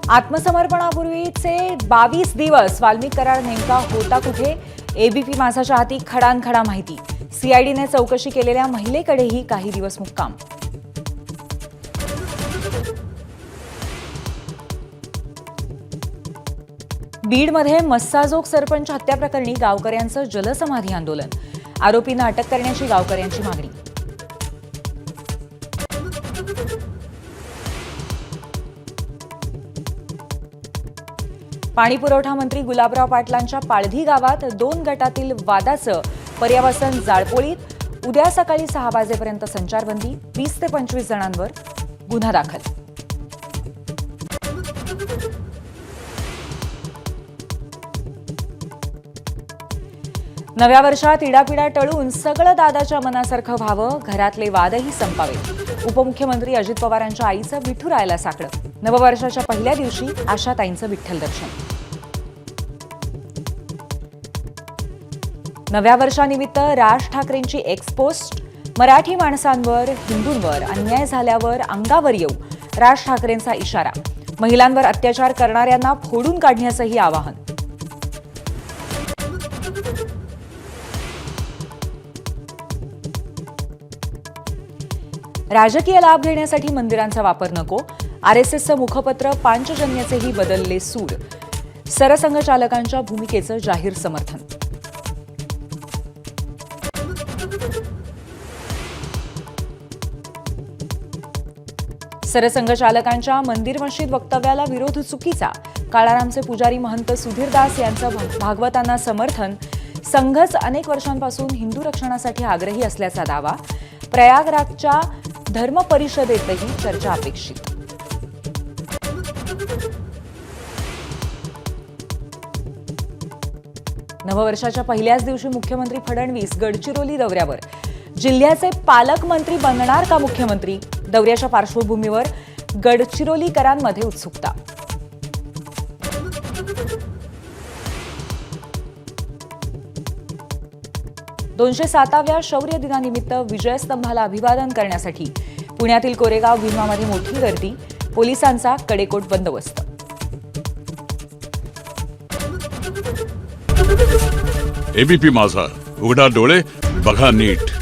आत्मसमर्पणापूर्वीचे 22 दिवस वाल्मिक करार नेमका होता कुठे? एबीपी माझाच्या हाती खडानखडा माहिती। सीआयडीने चौकशी केलेल्या महिलेकडेही काही दिवस मुक्काम। बीडमध्ये मस्साजोग सरपंच हत्या प्रकरणी गावकऱ्यांचं जलसमाधी आंदोलन। आरोपींना अटक करण्याची गावकऱ्यांची मागणी। पाणीपुरवठा मंत्री गुलाबराव पाटलांच्या पाळधी गावात 2 गटातील वादाचं पर्यावसन जाळपोळीत। उद्या सकाळी 6 वाजेपर्यंत संचारबंदी। 20 ते 25 जणांवर गुन्हा दाखल। नव्या वर्षात इडापिडा टळून सगळं दादाच्या मनासारखं व्हावं, घरातले वादही संपावेत। उपमुख्यमंत्री अजित पवारांच्या आईचं विठुरायाला साकडं। नववर्षाच्या पहिल्या दिवशी आशाताईंचं विठ्ठल दर्शन। नव्या वर्षानिमित्त राज ठाकरेंची एक्सपोस्ट। मराठी माणसांवर हिंदूंवर अन्याय झाल्यावर अंगावर येऊ, राज ठाकरेंचा इशारा। महिलांवर अत्याचार करणाऱ्यांना फोडून काढण्याचंही आवाहन। राजकीय लाभ घेण्यासाठी मंदिरांचा वापर नको, आरएसएसचं मुखपत्र पांचजन्याचेही बदलले सूर। सरसंघचालकांच्या भूमिकेचं जाहीर समर्थन। सरसंघचालकांच्या मंदिर मशीद वक्तव्याला विरोध चुकीचा। काळारामचे पुजारी महंत सुधीरदास यांचं भागवतांना समर्थन। संघच अनेक वर्षांपासून हिंदू रक्षणासाठी आग्रही असल्याचा दावा। प्रयागराजच्या धर्म परिषदेतही चर्चा अपेक्षित। नववर्षाच्या पहिल्याच दिवशी मुख्यमंत्री फडणवीस गडचिरोली दौऱ्यावर। जिल्ह्याचे पालकमंत्री बनणार का मुख्यमंत्री? दौऱ्याच्या पार्श्वभूमीवर गडचिरोलीकरांमध्ये उत्सुकता। $207व्या शौर्य दिनानिमित्त विजयस्तंभाला अभिवादन करण्यासाठी पुण्यातील कोरेगाव भीमामध्ये मोठी गर्दी। पोलिसांचा कडेकोट बंदोबस्त। एबीपी माझा, उघडा डोळे बघा नीट।